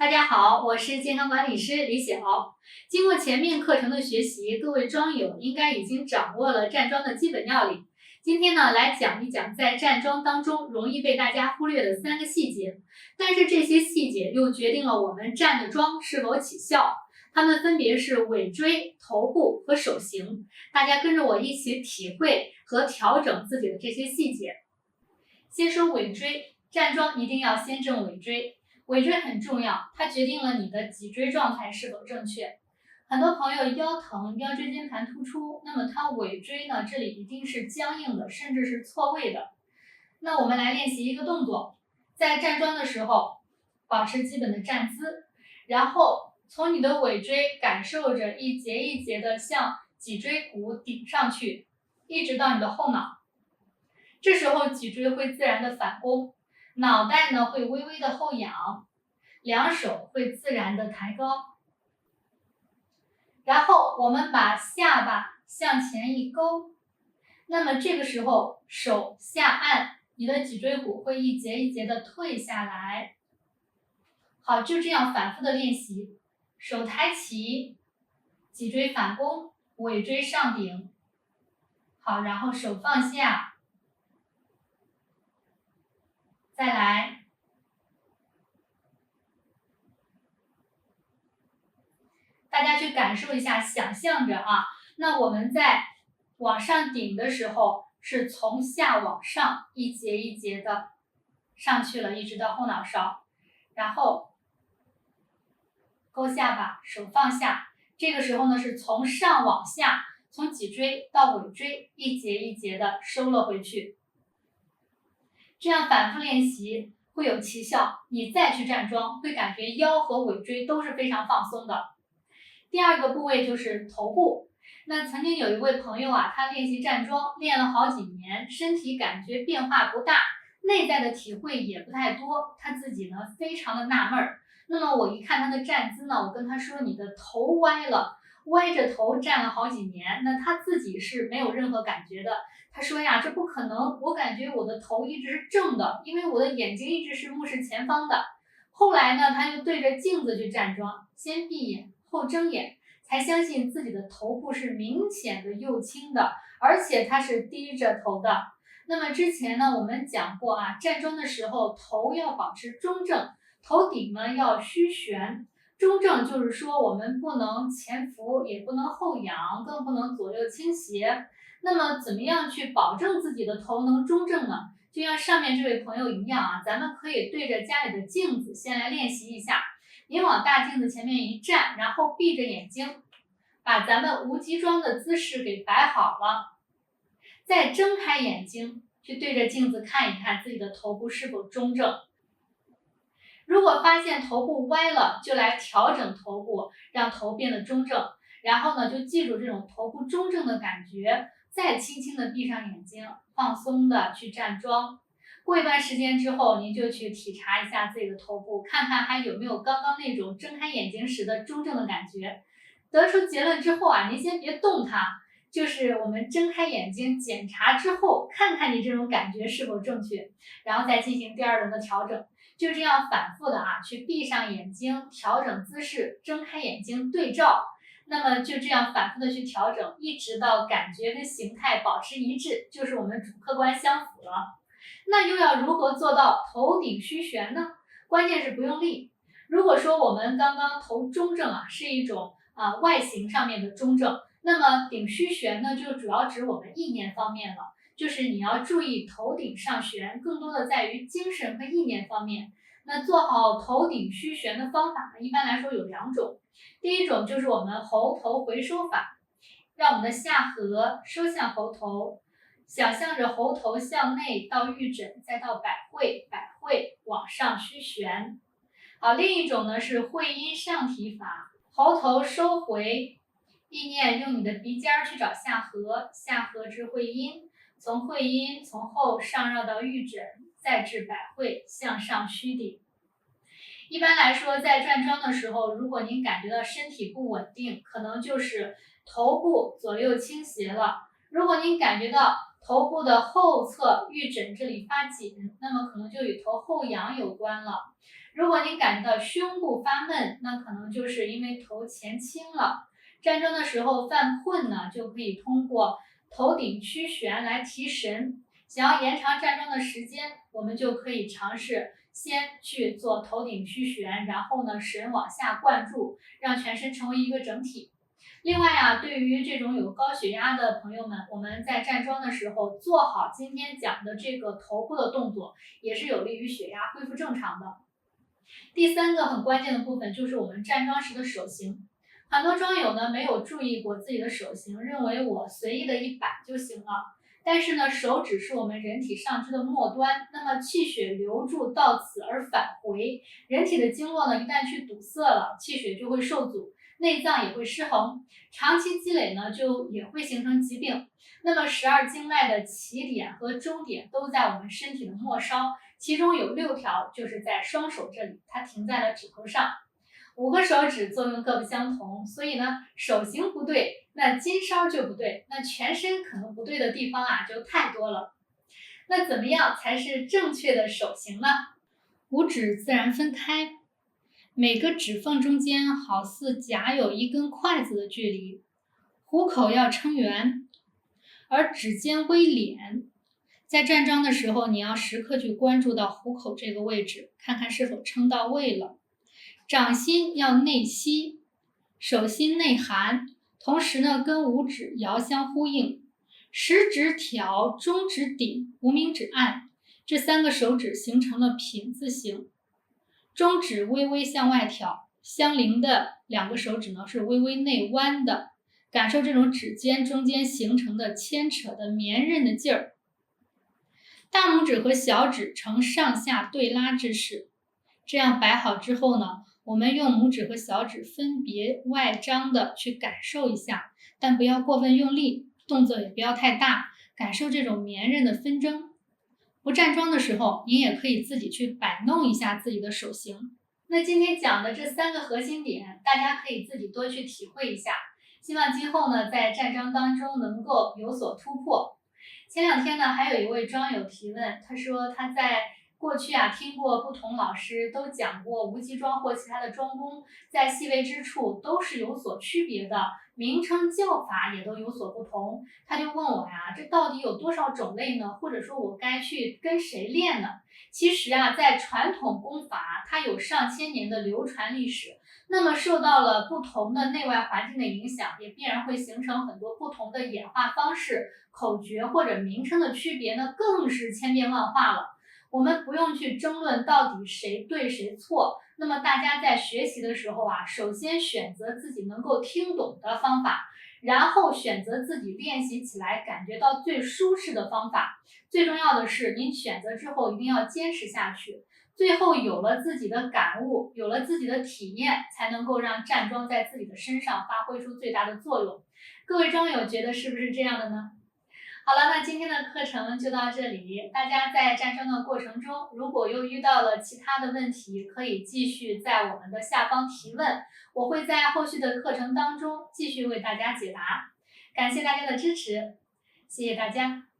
大家好，我是健康管理师李晓。经过前面课程的学习，各位庄友应该已经掌握了站桩的基本要领。今天呢，来讲一讲在站桩当中容易被大家忽略的3个细节，但是这些细节又决定了我们站的桩是否起效。它们分别是尾椎、头部和手型。大家跟着我一起体会和调整自己的这些细节。先说尾椎，站桩一定要先正尾椎。尾椎很重要，它决定了你的脊椎状态是否正确。很多朋友腰疼、腰椎间盘突出，那么它尾椎呢，这里一定是僵硬的，甚至是错位的。那我们来练习一个动作，在站桩的时候，保持基本的站姿，然后从你的尾椎感受着一节一节的向脊椎骨顶上去，一直到你的后脑。这时候脊椎会自然的反弓。脑袋呢会微微的后仰，两手会自然的抬高，然后我们把下巴向前一勾，那么这个时候手下按，你的脊椎骨会一节一节的退下来。好，就这样反复的练习，手抬起，脊椎反弓，尾椎上顶。好，然后手放下。再来，大家去感受一下，想象着啊，那我们在往上顶的时候，是从下往上一节一节的上去了，一直到后脑勺，然后勾下巴，手放下。这个时候呢，是从上往下，从脊椎到尾椎一节一节的收了回去。这样反复练习会有奇效，你再去站桩会感觉腰和尾椎都是非常放松的。第二个部位就是头部。那曾经有一位朋友啊，他练习站桩练了好几年，身体感觉变化不大，内在的体会也不太多，他自己呢非常的纳闷儿。那么我一看他的站姿呢，我跟他说你的头歪了，歪着头站了好几年，那他自己是没有任何感觉的。他说呀，这不可能，我感觉我的头一直是正的，因为我的眼睛一直是目视前方的。后来呢，他就对着镜子去站桩，先闭眼后睁眼，才相信自己的头部是明显的右倾的，而且他是低着头的。那么之前呢，我们讲过啊，站桩的时候头要保持中正，头顶呢要虚悬。中正就是说我们不能前俯，也不能后仰，更不能左右倾斜。那么怎么样去保证自己的头能中正呢？就像上面这位朋友一样啊，咱们可以对着家里的镜子先来练习一下。你往大镜子前面一站，然后闭着眼睛，把咱们无极桩的姿势给摆好了，再睁开眼睛去对着镜子看一看自己的头部是否中正。如果发现头部歪了，就来调整头部，让头变得中正。然后呢，就记住这种头部中正的感觉，再轻轻的闭上眼睛，放松的去站桩。过一段时间之后，您就去体察一下自己的头部，看看还有没有刚刚那种睁开眼睛时的中正的感觉。得出结论之后啊，您先别动它，就是我们睁开眼睛检查之后，看看你这种感觉是否正确，然后再进行第2轮的调整。就这样反复的啊，去闭上眼睛，调整姿势，睁开眼睛对照。那么就这样反复的去调整，一直到感觉跟形态保持一致，就是我们主客观相符了。那又要如何做到头顶虚悬呢？关键是不用力。如果说我们刚刚头中正啊，是一种外形上面的中正，那么顶虚悬呢，就主要指我们意念方面了。就是你要注意头顶上悬，更多的在于精神和意念方面。那做好头顶虚悬的方法呢，一般来说有2种。第一种就是我们猴头回收法，让我们的下颌收向猴头，想象着猴头向内到玉枕，再到百会，百会往上虚悬。好，另一种呢是会阴上提法，猴头收回，意念用你的鼻尖去找下颌，下颌至会阴，从会阴从后上绕到玉枕，再至百会，向上虚顶。一般来说，在站桩的时候，如果您感觉到身体不稳定，可能就是头部左右倾斜了。如果您感觉到头部的后侧玉枕这里发紧，那么可能就与头后仰有关了。如果你感觉到胸部发闷，那可能就是因为头前倾了。站桩的时候犯困呢，就可以通过头顶屈旋来提神。想要延长站桩的时间，我们就可以尝试先去做头顶屈旋，然后呢神往下灌注，让全身成为一个整体。另外啊，对于这种有高血压的朋友们，我们在站桩的时候做好今天讲的这个头部的动作，也是有利于血压恢复正常的。第三个很关键的部分就是我们站桩时的手型。很多桩友呢没有注意过自己的手型，认为我随意的一摆就行了。但是呢，手指是我们人体上肢的末端，那么气血流注到此而返回，人体的经络呢一旦去堵塞了，气血就会受阻，内脏也会失衡，长期积累呢就也会形成疾病。那么12经脉的起点和终点都在我们身体的末梢，其中有6条就是在双手这里，它停在了指头上。5个手指作用各不相同，所以呢，手型不对，那筋梢就不对，那全身可能不对的地方啊就太多了。那怎么样才是正确的手型呢？5指自然分开，每个指缝中间好似夹有一根筷子的距离，虎口要撑圆，而指尖微敛。在站桩的时候，你要时刻去关注到虎口这个位置，看看是否撑到位了。掌心要内吸，手心内含，同时呢跟5指遥相呼应，食指挑，中指顶，无名指按，这3个手指形成了品字形，中指微微向外挑，相邻的2个手指呢是微微内弯的，感受这种指尖中间形成的牵扯的绵韧的劲儿。大拇指和小指呈上下对拉之势，这样摆好之后呢，我们用拇指和小指分别外张的去感受一下，但不要过分用力，动作也不要太大，感受这种绵韧的分针。不站桩的时候，您也可以自己去摆弄一下自己的手型。那今天讲的这3个核心点，大家可以自己多去体会一下，希望今后呢在站桩当中能够有所突破。前2天呢，还有一位桩友提问，他说他在过去啊听过不同老师都讲过无极桩或其他的桩功，在细微之处都是有所区别的，名称叫法也都有所不同。他就问我呀，这到底有多少种类呢？或者说我该去跟谁练呢？其实啊，在传统功法，它有上千年的流传历史，那么受到了不同的内外环境的影响，也必然会形成很多不同的演化方式，口诀或者名称的区别呢，更是千变万化了。我们不用去争论到底谁对谁错，那么大家在学习的时候啊，首先选择自己能够听懂的方法，然后选择自己练习起来感觉到最舒适的方法。最重要的是，您选择之后一定要坚持下去，最后有了自己的感悟，有了自己的体验，才能够让站桩在自己的身上发挥出最大的作用。各位桩友觉得是不是这样的呢？好了，那今天的课程就到这里。大家在站桩的过程中，如果又遇到了其他的问题，可以继续在我们的下方提问，我会在后续的课程当中继续为大家解答。感谢大家的支持，谢谢大家。